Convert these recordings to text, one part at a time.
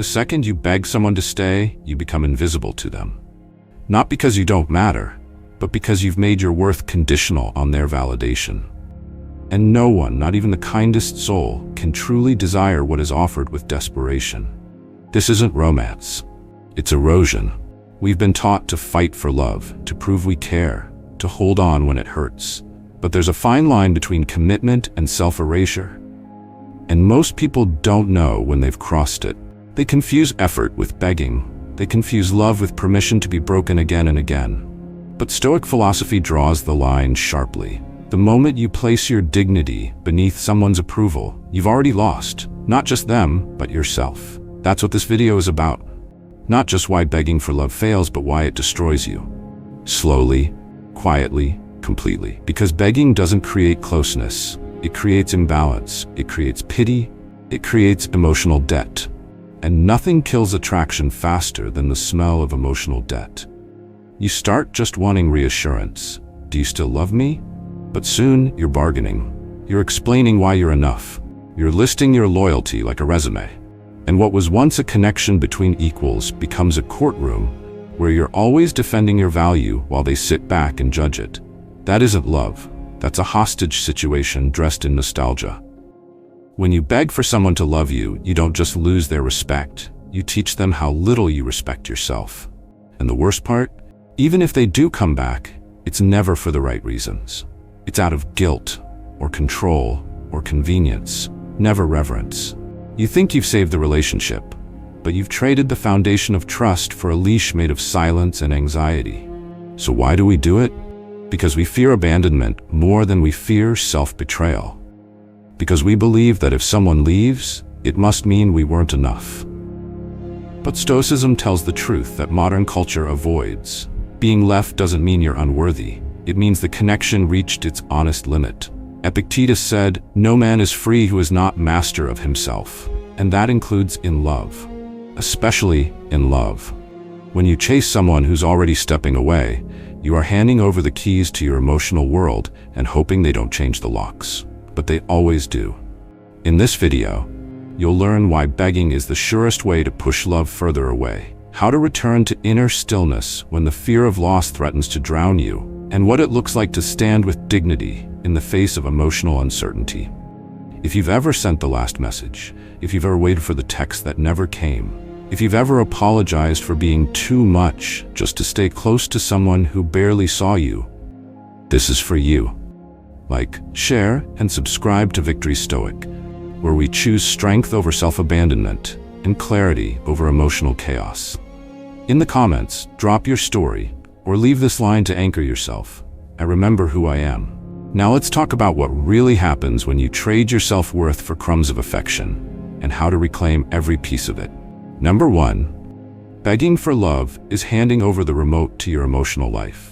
The second you beg someone to stay, you become invisible to them. Not because you don't matter, but because you've made your worth conditional on their validation. And no one, not even the kindest soul, can truly desire what is offered with desperation. This isn't romance. It's erosion. We've been taught to fight for love, to prove we care, to hold on when it hurts. But there's a fine line between commitment and self-erasure. And most people don't know when they've crossed it. They confuse effort with begging. They confuse love with permission to be broken again and again. But Stoic philosophy draws the line sharply. The moment you place your dignity beneath someone's approval, you've already lost, not just them, but yourself. That's what this video is about. Not just why begging for love fails, but why it destroys you. Slowly, quietly, completely. Because begging doesn't create closeness. It creates imbalance. It creates pity. It creates emotional debt. And nothing kills attraction faster than the smell of emotional debt. You start just wanting reassurance. Do you still love me? But soon, you're bargaining. You're explaining why you're enough. You're listing your loyalty like a resume. And what was once a connection between equals becomes a courtroom where you're always defending your value while they sit back and judge it. That isn't love. That's a hostage situation dressed in nostalgia. When you beg for someone to love you, you don't just lose their respect. You teach them how little you respect yourself. And the worst part? Even if they do come back, it's never for the right reasons. It's out of guilt, or control, or convenience, never reverence. You think you've saved the relationship, but you've traded the foundation of trust for a leash made of silence and anxiety. So why do we do it? Because we fear abandonment more than we fear self-betrayal. Because we believe that if someone leaves, it must mean we weren't enough. But Stoicism tells the truth that modern culture avoids. Being left doesn't mean you're unworthy. It means the connection reached its honest limit. Epictetus said, "No man is free who is not master of himself." And that includes in love. Especially in love. When you chase someone who's already stepping away, you are handing over the keys to your emotional world and hoping they don't change the locks. But they always do. In this video, you'll learn why begging is the surest way to push love further away, how to return to inner stillness when the fear of loss threatens to drown you, and what it looks like to stand with dignity in the face of emotional uncertainty. If you've ever sent the last message, if you've ever waited for the text that never came, if you've ever apologized for being too much just to stay close to someone who barely saw you, this is for you. Like, share, and subscribe to Victory Stoic, where we choose strength over self-abandonment and clarity over emotional chaos. In the comments, drop your story, or leave this line to anchor yourself. I remember who I am. Now let's talk about what really happens when you trade your self-worth for crumbs of affection, and how to reclaim every piece of it. Number 1, begging for love is handing over the remote to your emotional life.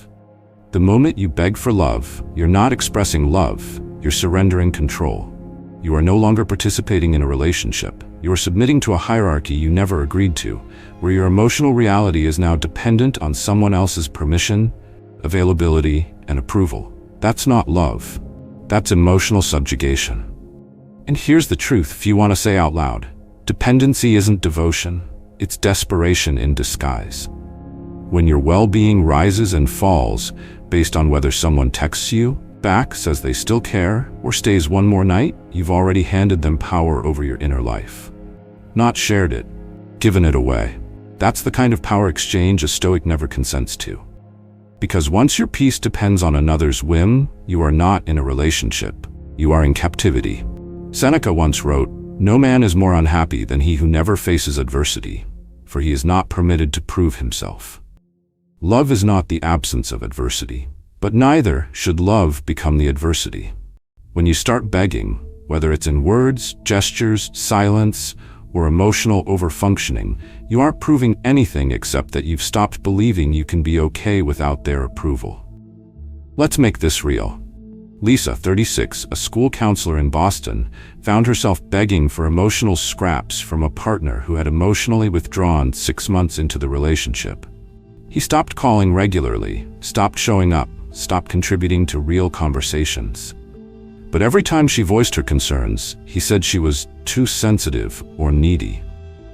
The moment you beg for love, you're not expressing love, you're surrendering control. You are no longer participating in a relationship. You are submitting to a hierarchy you never agreed to, where your emotional reality is now dependent on someone else's permission, availability, and approval. That's not love. That's emotional subjugation. And here's the truth few want to say out loud. Dependency isn't devotion, it's desperation in disguise. When your well-being rises and falls based on whether someone texts you back, says they still care, or stays one more night, you've already handed them power over your inner life. Not shared it, given it away. That's the kind of power exchange a Stoic never consents to. Because once your peace depends on another's whim, you are not in a relationship. You are in captivity. Seneca once wrote, "No man is more unhappy than he who never faces adversity, for he is not permitted to prove himself." Love is not the absence of adversity, but neither should love become the adversity. When you start begging, whether it's in words, gestures, silence, or emotional overfunctioning, you aren't proving anything except that you've stopped believing you can be okay without their approval. Let's make this real. Lisa, 36, a school counselor in Boston, found herself begging for emotional scraps from a partner who had emotionally withdrawn 6 months into the relationship. He stopped calling regularly, stopped showing up, stopped contributing to real conversations. But every time she voiced her concerns, he said she was too sensitive or needy.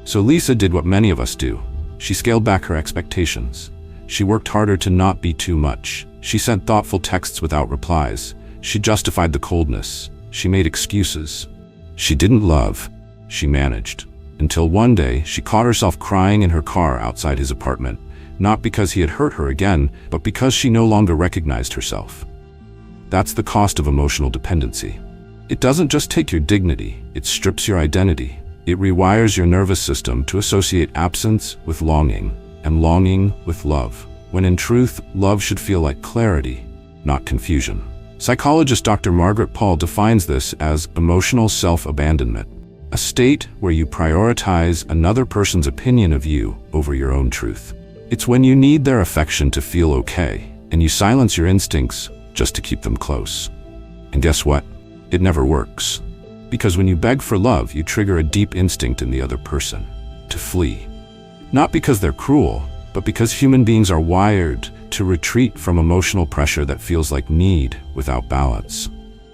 So Lisa did what many of us do. She scaled back her expectations. She worked harder to not be too much. She sent thoughtful texts without replies. She justified the coldness. She made excuses. She didn't love. She managed. Until one day, she caught herself crying in her car outside his apartment, not because he had hurt her again, but because she no longer recognized herself. That's the cost of emotional dependency. It doesn't just take your dignity, it strips your identity. It rewires your nervous system to associate absence with longing, and longing with love, when in truth, love should feel like clarity, not confusion. Psychologist Dr. Margaret Paul defines this as emotional self-abandonment, a state where you prioritize another person's opinion of you over your own truth. It's when you need their affection to feel okay, and you silence your instincts just to keep them close. And guess what? It never works. Because when you beg for love, you trigger a deep instinct in the other person, to flee. Not because they're cruel, but because human beings are wired to retreat from emotional pressure that feels like need without balance.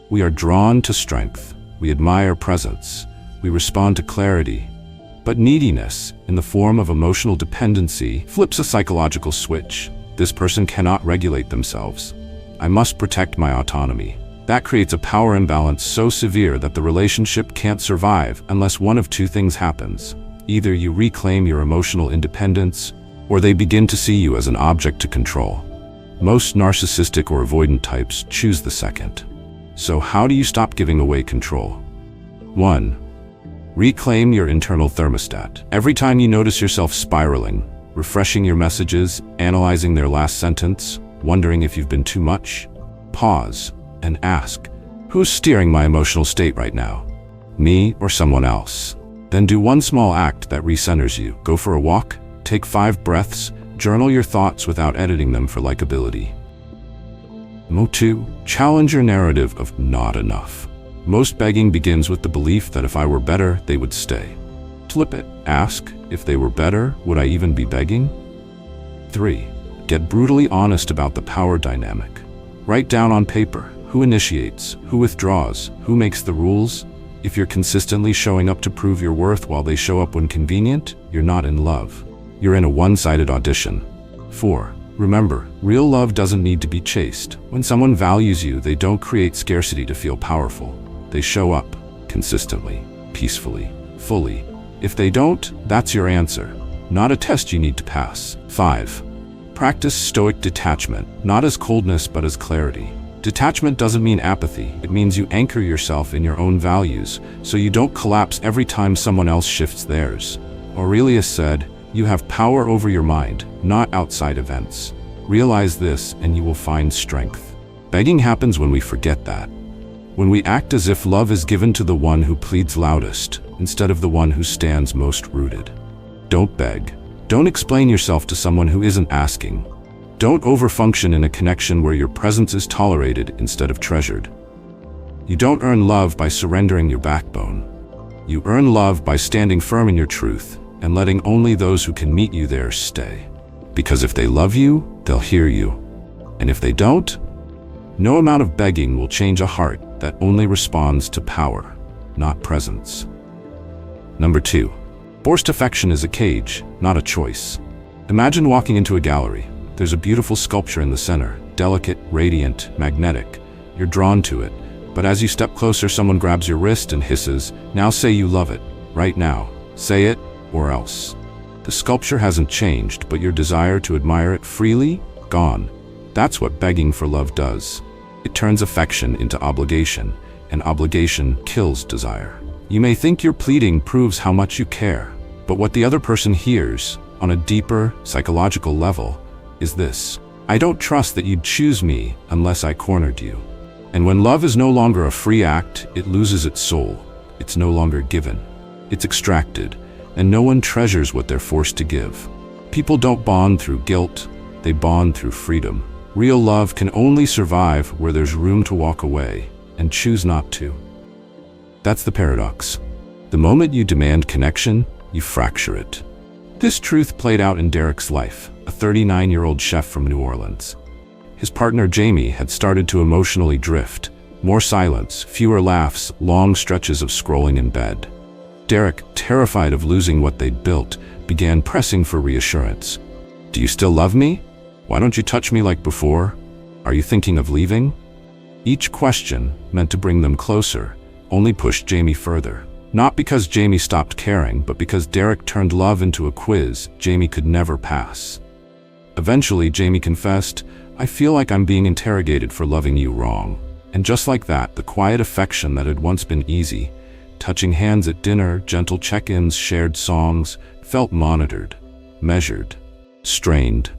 We are drawn to strength. We admire presence. We respond to clarity. But neediness, in the form of emotional dependency, flips a psychological switch. This person cannot regulate themselves. I must protect my autonomy. That creates a power imbalance so severe that the relationship can't survive unless one of two things happens. Either you reclaim your emotional independence, or they begin to see you as an object to control. Most narcissistic or avoidant types choose the second. So how do you stop giving away control? 1. Reclaim your internal thermostat. Every time you notice yourself spiraling, refreshing your messages, analyzing their last sentence, wondering if you've been too much, pause and ask, who's steering my emotional state right now? Me or someone else? Then do one small act that recenters you. Go for a walk, take 5 breaths, journal your thoughts without editing them for likability. 2. Challenge your narrative of not enough. Most begging begins with the belief that if I were better, they would stay. Flip it. Ask, if they were better, would I even be begging? 3. Get brutally honest about the power dynamic. Write down on paper who initiates, who withdraws, who makes the rules. If you're consistently showing up to prove your worth while they show up when convenient, you're not in love. You're in a one-sided audition. 4. Remember, real love doesn't need to be chased. When someone values you, they don't create scarcity to feel powerful. They show up consistently, peacefully, fully. If they don't, that's your answer, not a test you need to pass. 5. Practice stoic detachment, not as coldness but as clarity. Detachment doesn't mean apathy. It means you anchor yourself in your own values, so you don't collapse every time someone else shifts theirs. Aurelius said, you have power over your mind, not outside events. Realize this and you will find strength. Begging happens when we forget that. When we act as if love is given to the one who pleads loudest, instead of the one who stands most rooted. Don't beg. Don't explain yourself to someone who isn't asking. Don't overfunction in a connection where your presence is tolerated instead of treasured. You don't earn love by surrendering your backbone. You earn love by standing firm in your truth and letting only those who can meet you there stay. Because if they love you, they'll hear you. And if they don't, no amount of begging will change a heart that only responds to power, not presence. 2. Forced affection is a cage, not a choice. Imagine walking into a gallery. There's a beautiful sculpture in the center, delicate, radiant, magnetic. You're drawn to it, but as you step closer, someone grabs your wrist and hisses, "Now say you love it, right now. Say it, or else." The sculpture hasn't changed, but your desire to admire it freely, gone. That's what begging for love does. It turns affection into obligation, and obligation kills desire. You may think your pleading proves how much you care, but what the other person hears, on a deeper, psychological level, is this: I don't trust that you'd choose me unless I cornered you. And when love is no longer a free act, it loses its soul. It's no longer given. It's extracted, and no one treasures what they're forced to give. People don't bond through guilt, they bond through freedom. Real love can only survive where there's room to walk away and choose not to. That's the paradox. The moment you demand connection, you fracture it. This truth played out in Derek's life, a 39-year-old chef from New Orleans. His partner Jamie had started to emotionally drift. More silence, fewer laughs, long stretches of scrolling in bed. Derek, terrified of losing what they'd built, began pressing for reassurance. Do you still love me? Why don't you touch me like before? Are you thinking of leaving? Each question, meant to bring them closer, only pushed Jamie further. Not because Jamie stopped caring, but because Derek turned love into a quiz Jamie could never pass. Eventually, Jamie confessed, I feel like I'm being interrogated for loving you wrong. And just like that, the quiet affection that had once been easy, touching hands at dinner, gentle check-ins, shared songs, felt monitored, measured, strained.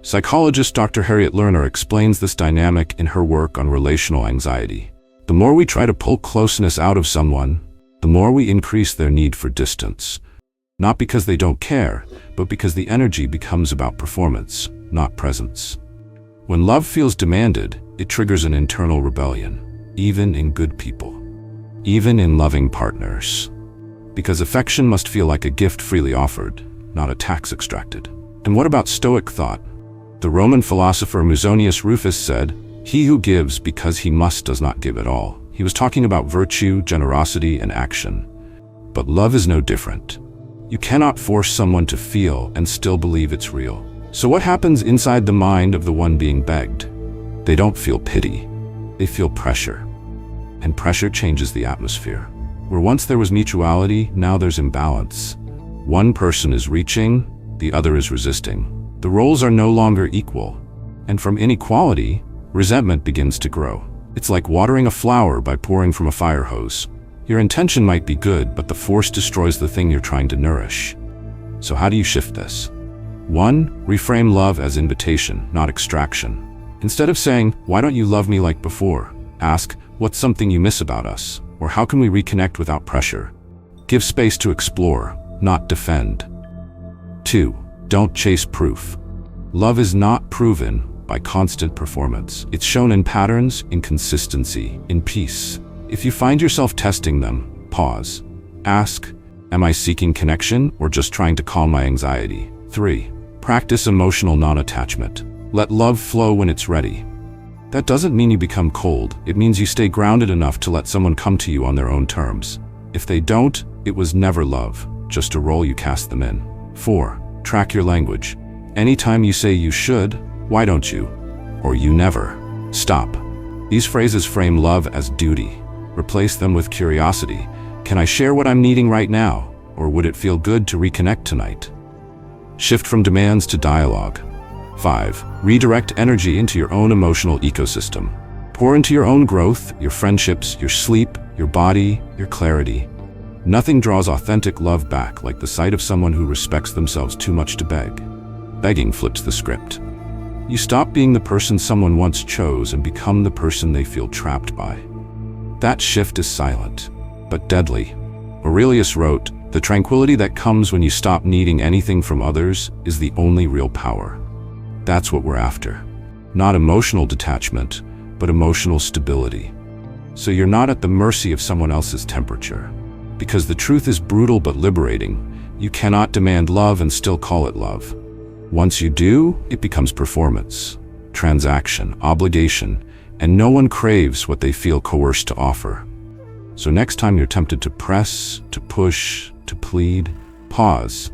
Psychologist Dr. Harriet Lerner explains this dynamic in her work on relational anxiety. The more we try to pull closeness out of someone, the more we increase their need for distance. Not because they don't care, but because the energy becomes about performance, not presence. When love feels demanded, it triggers an internal rebellion, even in good people, even in loving partners. Because affection must feel like a gift freely offered, not a tax extracted. And what about Stoic thought? The Roman philosopher Musonius Rufus said, "He who gives because he must does not give at all." He was talking about virtue, generosity, and action. But love is no different. You cannot force someone to feel and still believe it's real. So what happens inside the mind of the one being begged? They don't feel pity. They feel pressure. And pressure changes the atmosphere. Where once there was mutuality, now there's imbalance. One person is reaching, the other is resisting. The roles are no longer equal. And from inequality, resentment begins to grow. It's like watering a flower by pouring from a fire hose. Your intention might be good, but the force destroys the thing you're trying to nourish. So how do you shift this? 1. Reframe love as invitation, not extraction. Instead of saying, "Why don't you love me like before?" ask, "What's something you miss about us?" Or how can we reconnect without pressure? Give space to explore, not defend. 2. Don't chase proof. Love is not proven by constant performance. It's shown in patterns, in consistency, in peace. If you find yourself testing them, pause. Ask, am I seeking connection or just trying to calm my anxiety? 3. Practice emotional non-attachment. Let love flow when it's ready. That doesn't mean you become cold. It means you stay grounded enough to let someone come to you on their own terms. If they don't, it was never love, just a role you cast them in. 4. Track your language. Anytime you say you should, why don't you? Or you never. Stop. These phrases frame love as duty. Replace them with curiosity. Can I share what I'm needing right now? Or would it feel good to reconnect tonight? Shift from demands to dialogue. 5. Redirect energy into your own emotional ecosystem. Pour into your own growth, your friendships, your sleep, your body, your clarity. Nothing draws authentic love back like the sight of someone who respects themselves too much to beg. Begging flips the script. You stop being the person someone once chose and become the person they feel trapped by. That shift is silent, but deadly. Aurelius wrote, "The tranquility that comes when you stop needing anything from others is the only real power." That's what we're after. Not emotional detachment, but emotional stability. So you're not at the mercy of someone else's temperature. Because the truth is brutal but liberating. You cannot demand love and still call it love. Once you do, it becomes performance, transaction, obligation, and no one craves what they feel coerced to offer. So next time you're tempted to press, to push, to plead, pause.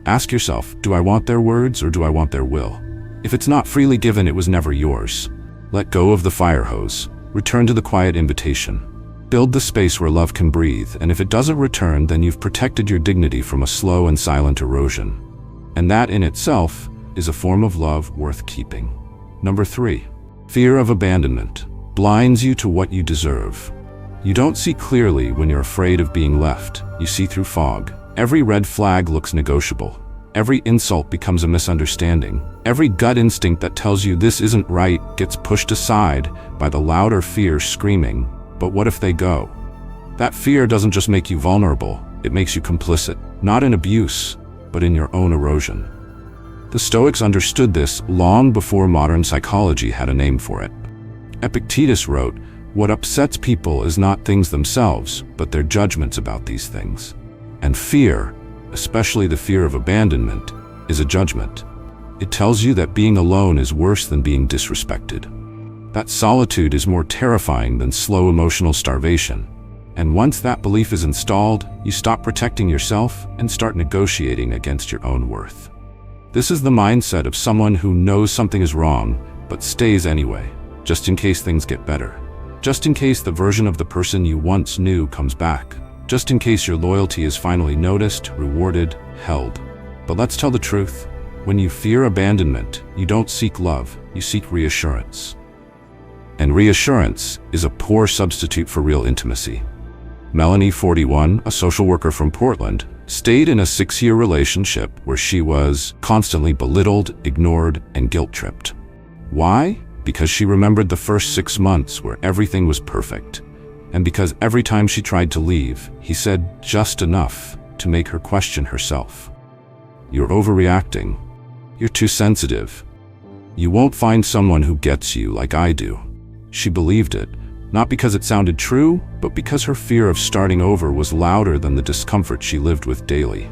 Ask yourself, do I want their words or do I want their will? If it's not freely given, it was never yours. Let go of the fire hose. Return to the quiet invitation. Build the space where love can breathe, and if it doesn't return, then you've protected your dignity from a slow and silent erosion. And that in itself is a form of love worth keeping. Number 3. Fear of abandonment blinds you to what you deserve. You don't see clearly when you're afraid of being left. You see through fog. Every red flag looks negotiable. Every insult becomes a misunderstanding. Every gut instinct that tells you this isn't right gets pushed aside by the louder fear screaming, "But what if they go?" That fear doesn't just make you vulnerable, it makes you complicit, not in abuse, but in your own erosion. The Stoics understood this long before modern psychology had a name for it. Epictetus wrote, "What upsets people is not things themselves, but their judgments about these things." And fear, especially the fear of abandonment, is a judgment. It tells you that being alone is worse than being disrespected. That solitude is more terrifying than slow emotional starvation. And once that belief is installed, you stop protecting yourself and start negotiating against your own worth. This is the mindset of someone who knows something is wrong, but stays anyway, just in case things get better. Just in case the version of the person you once knew comes back. Just in case your loyalty is finally noticed, rewarded, held. But let's tell the truth. When you fear abandonment, you don't seek love, you seek reassurance. And reassurance is a poor substitute for real intimacy. Melanie, 41, a social worker from Portland, stayed in a 6-year relationship where she was constantly belittled, ignored, and guilt-tripped. Why? Because she remembered the first 6 months where everything was perfect. And because every time she tried to leave, he said just enough to make her question herself. You're overreacting. You're too sensitive. You won't find someone who gets you like I do. She believed it, not because it sounded true, but because her fear of starting over was louder than the discomfort she lived with daily.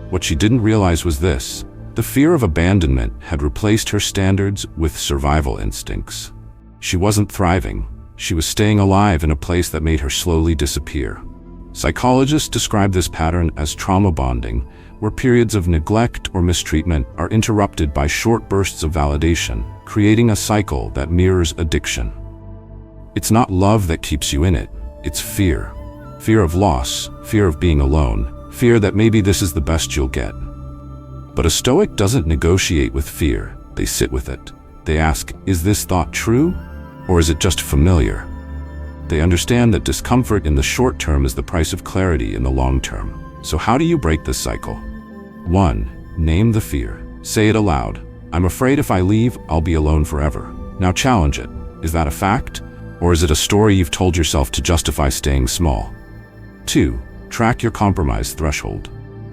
What she didn't realize was this: the fear of abandonment had replaced her standards with survival instincts. She wasn't thriving. She was staying alive in a place that made her slowly disappear. Psychologists describe this pattern as trauma bonding, where periods of neglect or mistreatment are interrupted by short bursts of validation, creating a cycle that mirrors addiction. It's not love that keeps you in it, it's fear. Fear of loss, fear of being alone, fear that maybe this is the best you'll get. But a Stoic doesn't negotiate with fear, they sit with it. They ask, is this thought true, or is it just familiar? They understand that discomfort in the short term is the price of clarity in the long term. So how do you break this cycle? 1. Name the fear. Say it aloud. I'm afraid if I leave, I'll be alone forever. Now challenge it. Is that a fact? Or is it a story you've told yourself to justify staying small? 2. Track your compromise threshold.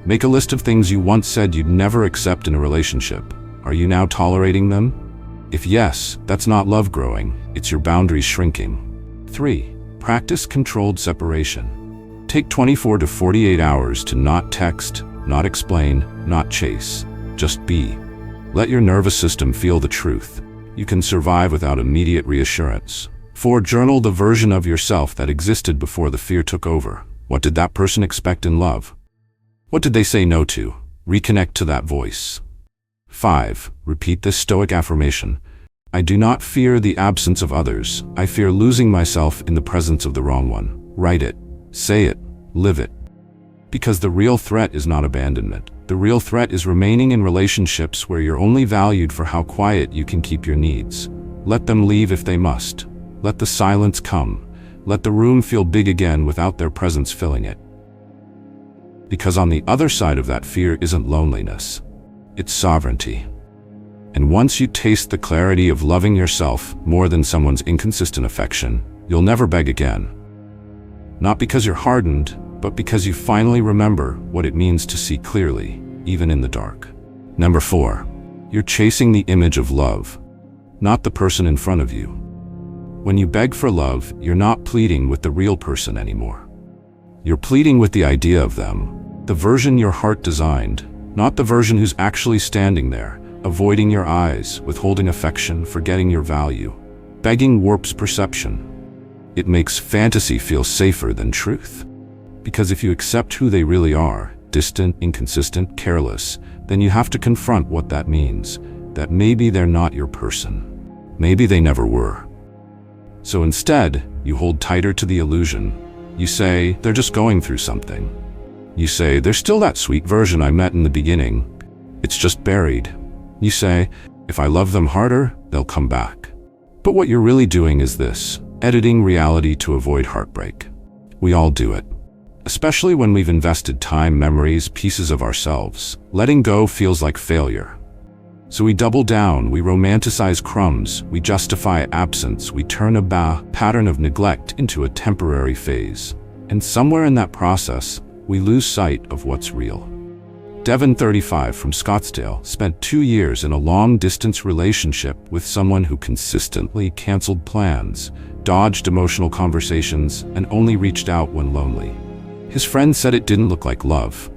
Make a list of things you once said you'd never accept in a relationship. Are you now tolerating them? If yes, that's not love growing, it's your boundaries shrinking. 3. Practice controlled separation. Take 24 to 48 hours to not text, not explain, not chase. Just be. Let your nervous system feel the truth. You can survive without immediate reassurance. 4. Journal the version of yourself that existed before the fear took over. What did that person expect in love? What did they say no to? Reconnect to that voice. 5. Repeat this Stoic affirmation. I do not fear the absence of others. I fear losing myself in the presence of the wrong one. Write it. Say it. Live it. Because the real threat is not abandonment. The real threat is remaining in relationships where you're only valued for how quiet you can keep your needs. Let them leave if they must. Let the silence come. Let the room feel big again without their presence filling it. Because on the other side of that fear isn't loneliness. It's sovereignty. And once you taste the clarity of loving yourself more than someone's inconsistent affection, you'll never beg again. Not because you're hardened, but because you finally remember what it means to see clearly, even in the dark. Number 4. You're chasing the image of love, not the person in front of you. When you beg for love, you're not pleading with the real person anymore. You're pleading with the idea of them, the version your heart designed, not the version who's actually standing there, avoiding your eyes, withholding affection, forgetting your value. Begging warps perception. It makes fantasy feel safer than truth. Because if you accept who they really are, distant, inconsistent, careless, then you have to confront what that means, that maybe they're not your person. Maybe they never were. So instead, you hold tighter to the illusion. You say, they're just going through something. You say, they're still that sweet version I met in the beginning. It's just buried. You say, if I love them harder, they'll come back. But what you're really doing is this, editing reality to avoid heartbreak. We all do it. Especially when we've invested time, memories, pieces of ourselves. Letting go feels like failure. So we double down, we romanticize crumbs, we justify absence, we turn a pattern of neglect into a temporary phase. And somewhere in that process, we lose sight of what's real. Devin, 35, from Scottsdale, spent 2 years in a long-distance relationship with someone who consistently canceled plans, dodged emotional conversations, and only reached out when lonely. His friends said it didn't look like love.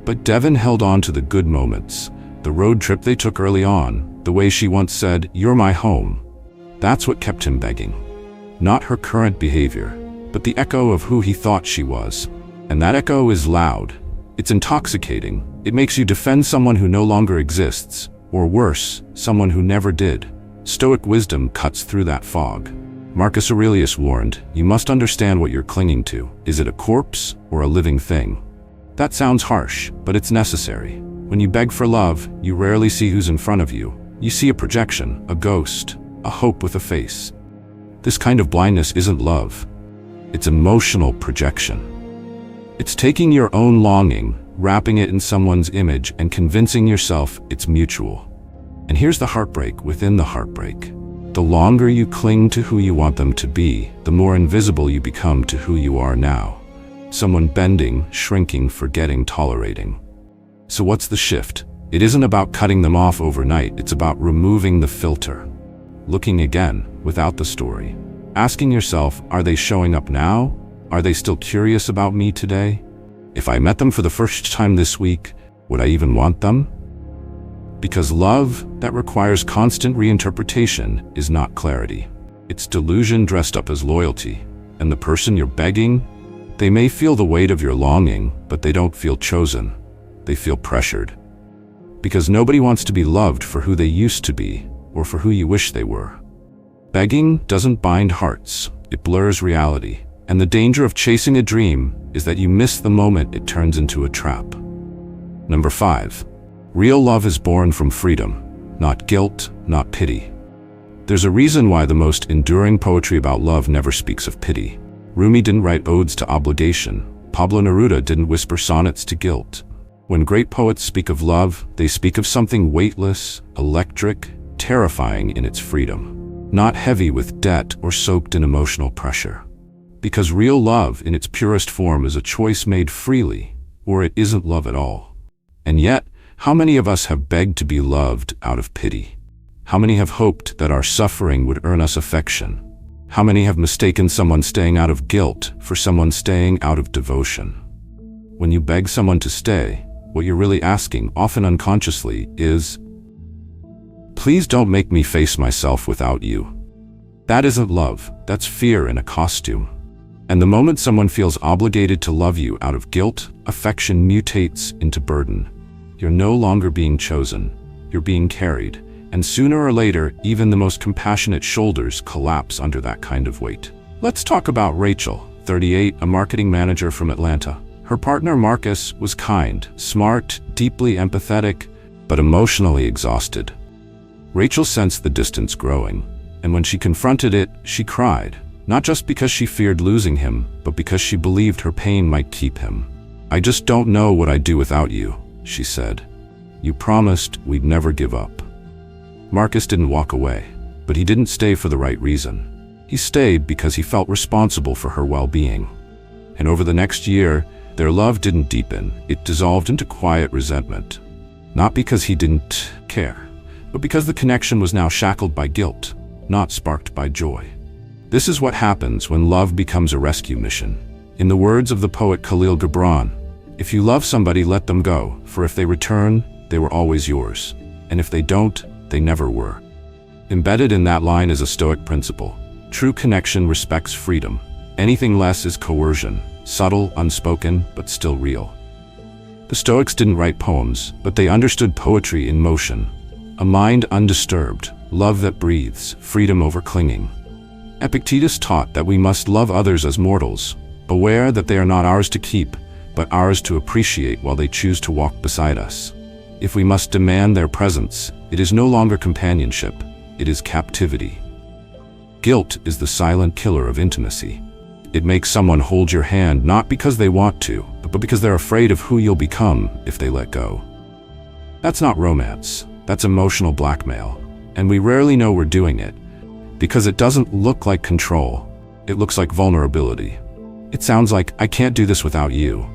But Devin held on to the good moments. The road trip they took early on, the way she once said, "You're my home." That's what kept him begging. Not her current behavior, but but the echo of who he thought she was. And that echo is loud. It's intoxicating. It makes you defend someone who no longer exists, or worse, someone who never did. Stoic wisdom cuts through that fog. Marcus Aurelius warned, "You must understand what you're clinging to. Is it a corpse or a living thing?" That sounds harsh, but it's necessary. When you beg for love, you rarely see who's in front of you. You see a projection, a ghost, a hope with a face. This kind of blindness isn't love. It's emotional projection. It's taking your own longing, wrapping it in someone's image, and convincing yourself it's mutual. And here's the heartbreak within the heartbreak. The longer you cling to who you want them to be, the more invisible you become to who you are now. Someone bending, shrinking, forgetting, tolerating. So what's the shift? It isn't about cutting them off overnight, it's about removing the filter. Looking again, without the story. Asking yourself, are they showing up now? Are they still curious about me today? If I met them for the first time this week, would I even want them? Because love that requires constant reinterpretation is not clarity. It's delusion dressed up as loyalty. And the person you're begging, they may feel the weight of your longing, but they don't feel chosen. They feel pressured. Because nobody wants to be loved for who they used to be, or for who you wish they were. Begging doesn't bind hearts, it blurs reality. And the danger of chasing a dream is that you miss the moment it turns into a trap. Number 5. Real love is born from freedom, not guilt, not pity. There's a reason why the most enduring poetry about love never speaks of pity. Rumi didn't write odes to obligation. Pablo Neruda didn't whisper sonnets to guilt. When great poets speak of love, they speak of something weightless, electric, terrifying in its freedom, not heavy with debt or soaked in emotional pressure. Because real love in its purest form is a choice made freely, or it isn't love at all. And yet, how many of us have begged to be loved out of pity? How many have hoped that our suffering would earn us affection? How many have mistaken someone staying out of guilt for someone staying out of devotion? When you beg someone to stay, what you're really asking, often unconsciously, is, "Please don't make me face myself without you." That isn't love, that's fear in a costume. And the moment someone feels obligated to love you out of guilt, affection mutates into burden. You're no longer being chosen, you're being carried. And sooner or later, even the most compassionate shoulders collapse under that kind of weight. Let's talk about Rachel, 38, a marketing manager from Atlanta. Her partner Marcus was kind, smart, deeply empathetic, but emotionally exhausted. Rachel sensed the distance growing, and when she confronted it, she cried. Not just because she feared losing him, but because she believed her pain might keep him. "I just don't know what I'd do without you," she said. "You promised we'd never give up." Marcus didn't walk away, but he didn't stay for the right reason. He stayed because he felt responsible for her well-being. And over the next year, their love didn't deepen, it dissolved into quiet resentment. Not because he didn't care, but because the connection was now shackled by guilt, not sparked by joy. This is what happens when love becomes a rescue mission. In the words of the poet Khalil Gibran, "If you love somebody, let them go, for if they return, they were always yours. And if they don't, they never were." Embedded in that line is a Stoic principle. True connection respects freedom. Anything less is coercion, subtle, unspoken, but still real. The Stoics didn't write poems, but they understood poetry in motion. A mind undisturbed, love that breathes, freedom over clinging. Epictetus taught that we must love others as mortals, aware that they are not ours to keep, but ours to appreciate while they choose to walk beside us. If we must demand their presence, it is no longer companionship, it is captivity. Guilt is the silent killer of intimacy. It makes someone hold your hand not because they want to, but because they're afraid of who you'll become if they let go. That's not romance, that's emotional blackmail, and we rarely know we're doing it, because it doesn't look like control, it looks like vulnerability. It sounds like, "I can't do this without you,"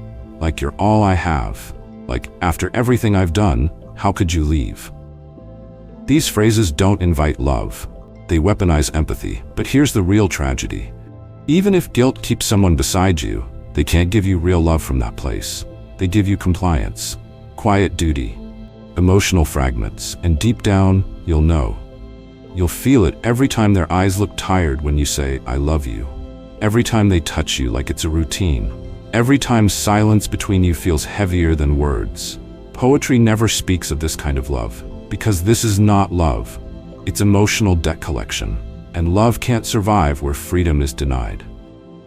like you're all I have. Like, "After everything I've done, how could you leave?" These phrases don't invite love. They weaponize empathy. But here's the real tragedy. Even if guilt keeps someone beside you, they can't give you real love from that place. They give you compliance, quiet duty, emotional fragments, and deep down, you'll know. You'll feel it every time their eyes look tired when you say, "I love you." every time they touch you like it's a routine, every time silence between you feels heavier than words. Poetry never speaks of this kind of love, because this is not love. It's emotional debt collection, and love can't survive where freedom is denied.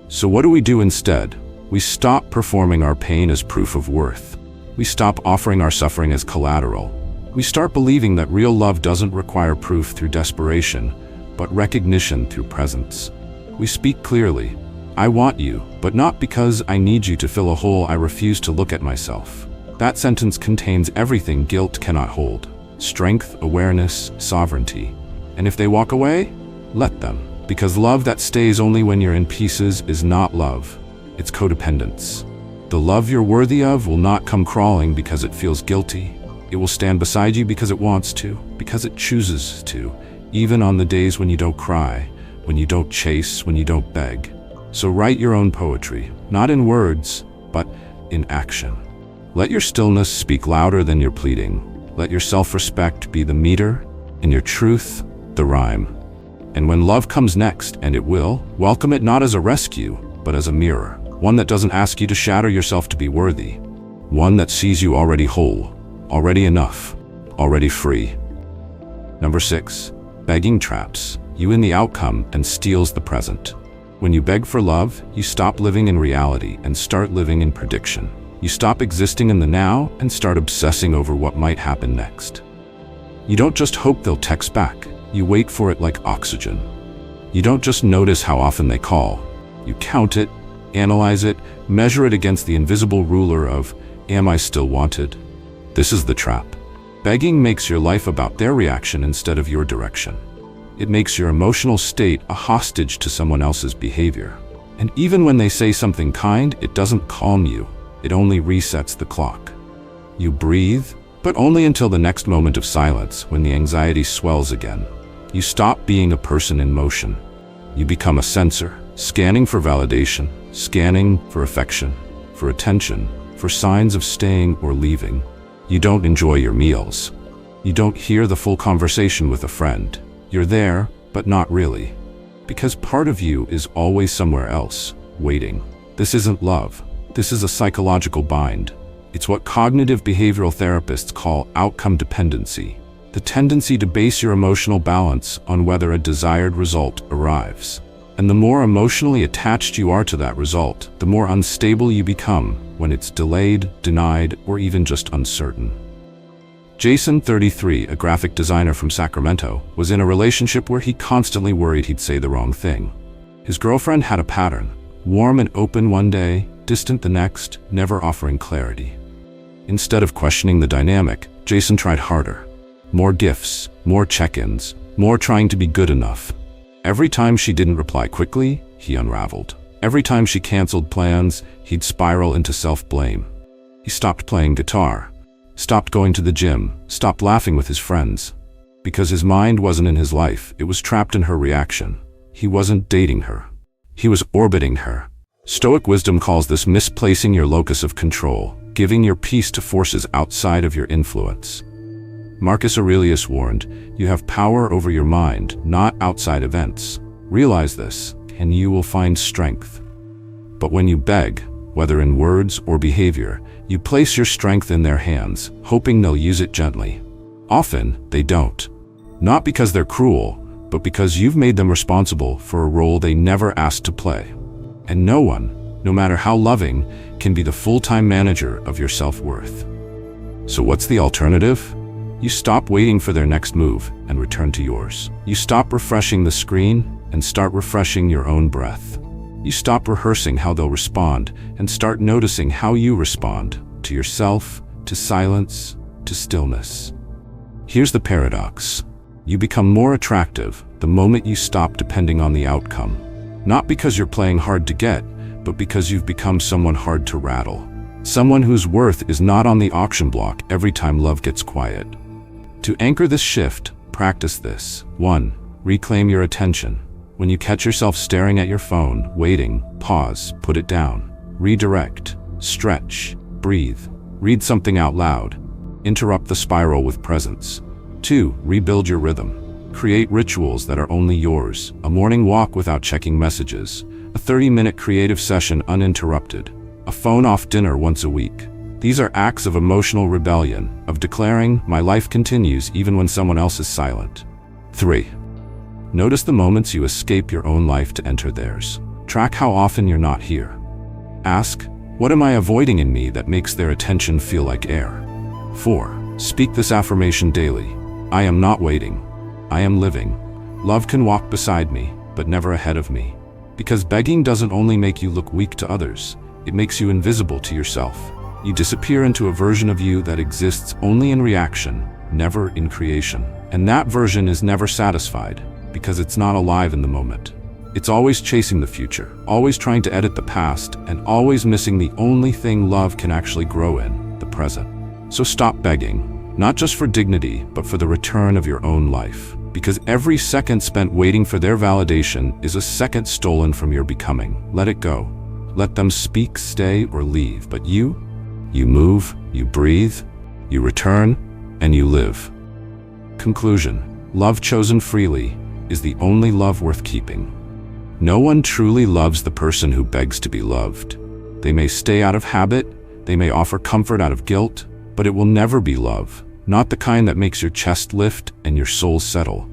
So what do we do instead? We stop performing our pain as proof of worth. We stop offering our suffering as collateral. We start believing that real love doesn't require proof through desperation, but recognition through presence. We speak clearly. I want you, but not because I need you to fill a hole I refuse to look at myself. That sentence contains everything guilt cannot hold: strength, awareness, sovereignty. And if they walk away, let them. Because love that stays only when you're in pieces is not love. It's codependence. The love you're worthy of will not come crawling because it feels guilty. It will stand beside you because it wants to, because it chooses to, even on the days when you don't cry, when you don't chase, when you don't beg. So write your own poetry, not in words, but in action. Let your stillness speak louder than your pleading. Let your self-respect be the meter, and your truth, the rhyme. And when love comes next, and it will, welcome it not as a rescue, but as a mirror. One that doesn't ask you to shatter yourself to be worthy. One that sees you already whole, already enough, already free. Number 6. Begging traps you in the outcome and steals the present. When you beg for love, you stop living in reality and start living in prediction. You stop existing in the now and start obsessing over what might happen next. You don't just hope they'll text back. You wait for it like oxygen. You don't just notice how often they call. You count it, analyze it, measure it against the invisible ruler of, am I still wanted? This is the trap. Begging makes your life about their reaction instead of your direction. It makes your emotional state a hostage to someone else's behavior. And even when they say something kind, it doesn't calm you. It only resets the clock. You breathe, but only until the next moment of silence when the anxiety swells again. You stop being a person in motion. You become a sensor, scanning for validation, scanning for affection, for attention, for signs of staying or leaving. You don't enjoy your meals. You don't hear the full conversation with a friend. You're there, but not really. Because part of you is always somewhere else, waiting. This isn't love. This is a psychological bind. It's what cognitive behavioral therapists call outcome dependency, the tendency to base your emotional balance on whether a desired result arrives. And the more emotionally attached you are to that result, the more unstable you become when it's delayed, denied, or even just uncertain. Jason, 33, a graphic designer from Sacramento, was in a relationship where he constantly worried he'd say the wrong thing. His girlfriend had a pattern: warm and open one day, distant the next, never offering clarity. Instead of questioning the dynamic, Jason tried harder. More gifts, more check-ins, more trying to be good enough. Every time she didn't reply quickly, he unraveled. Every time she canceled plans, he'd spiral into self-blame. He stopped playing guitar, stopped going to the gym, stopped laughing with his friends. Because his mind wasn't in his life, it was trapped in her reaction. He wasn't dating her. He was orbiting her. Stoic wisdom calls this misplacing your locus of control, giving your peace to forces outside of your influence. Marcus Aurelius warned, you have power over your mind, not outside events. Realize this, and you will find strength. But when you beg, whether in words or behavior, you place your strength in their hands, hoping they'll use it gently. Often, they don't. Not because they're cruel, but because you've made them responsible for a role they never asked to play. And no one, no matter how loving, can be the full-time manager of your self-worth. So what's the alternative? You stop waiting for their next move and return to yours. You stop refreshing the screen and start refreshing your own breath. You stop rehearsing how they'll respond and start noticing how you respond to yourself, to silence, to stillness. Here's the paradox. You become more attractive the moment you stop depending on the outcome. Not because you're playing hard to get, but because you've become someone hard to rattle. Someone whose worth is not on the auction block every time love gets quiet. To anchor this shift, practice this. 1. Reclaim your attention. When you catch yourself staring at your phone, waiting, pause, put it down. Redirect, stretch, breathe. Read something out loud. Interrupt the spiral with presence. 2. Rebuild your rhythm. Create rituals that are only yours. A morning walk without checking messages. a 30-minute creative session uninterrupted, a phone-off dinner once a week. These are acts of emotional rebellion, of declaring, my life continues even when someone else is silent. 3. Notice the moments you escape your own life to enter theirs. Track how often you're not here. Ask, what am I avoiding in me that makes their attention feel like air? 4. Speak this affirmation daily. I am not waiting. I am living. Love can walk beside me, but never ahead of me. Because begging doesn't only make you look weak to others, it makes you invisible to yourself. You disappear into a version of you that exists only in reaction, never in creation. And that version is never satisfied, because it's not alive in the moment. It's always chasing the future, always trying to edit the past, and always missing the only thing love can actually grow in, the present. So stop begging, not just for dignity, but for the return of your own life. Because every second spent waiting for their validation is a second stolen from your becoming. Let it go. Let them speak, stay, or leave. But you move, you breathe, you return, and you live. Conclusion: love chosen freely is the only love worth keeping. No one truly loves the person who begs to be loved. They may stay out of habit, they may offer comfort out of guilt, but it will never be love, not the kind that makes your chest lift and your soul settle.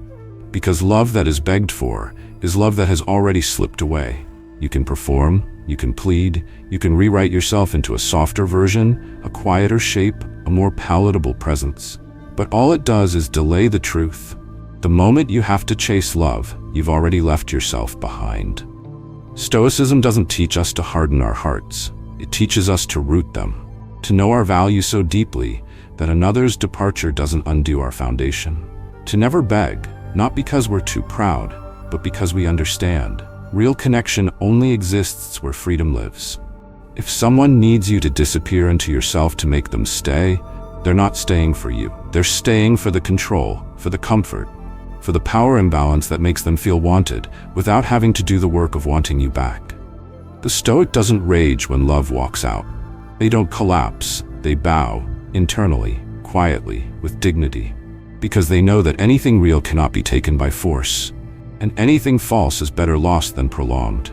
Because love that is begged for is love that has already slipped away. You can perform, you can plead, you can rewrite yourself into a softer version, a quieter shape, a more palatable presence. But all it does is delay the truth. The moment you have to chase love, you've already left yourself behind. Stoicism doesn't teach us to harden our hearts. It teaches us to root them, to know our value so deeply that another's departure doesn't undo our foundation. To never beg, not because we're too proud, but because we understand. Real connection only exists where freedom lives. If someone needs you to disappear into yourself to make them stay, they're not staying for you. They're staying for the control, for the comfort, for the power imbalance that makes them feel wanted without having to do the work of wanting you back. The Stoic doesn't rage when love walks out. They don't collapse. They bow, internally, quietly, with dignity, because they know that anything real cannot be taken by force, and anything false is better lost than prolonged.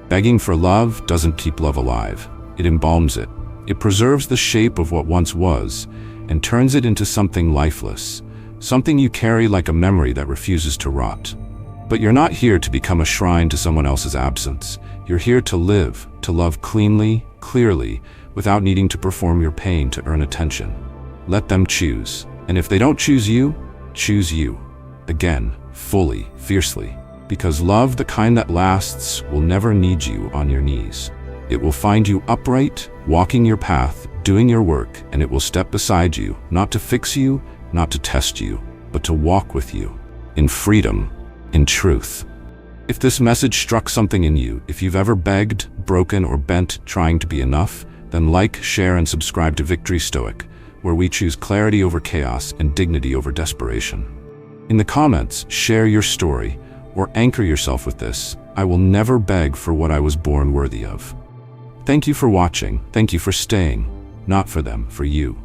Begging for love doesn't keep love alive. It embalms it. It preserves the shape of what once was and turns it into something lifeless, something you carry like a memory that refuses to rot. But you're not here to become a shrine to someone else's absence. You're here to live, to love cleanly, clearly, without needing to perform your pain to earn attention. Let them choose. And if they don't choose you, choose you. Again, fully, fiercely. Because love, the kind that lasts, will never need you on your knees. It will find you upright, walking your path, doing your work, and it will step beside you, not to fix you, not to test you, but to walk with you, in freedom, in truth. If this message struck something in you, if you've ever begged, broken, or bent trying to be enough, then like, share, and subscribe to Victory Stoic, where we choose clarity over chaos and dignity over desperation. In the comments, share your story, or anchor yourself with this: I will never beg for what I was born worthy of. Thank you for watching. Thank you for staying. Not for them, for you.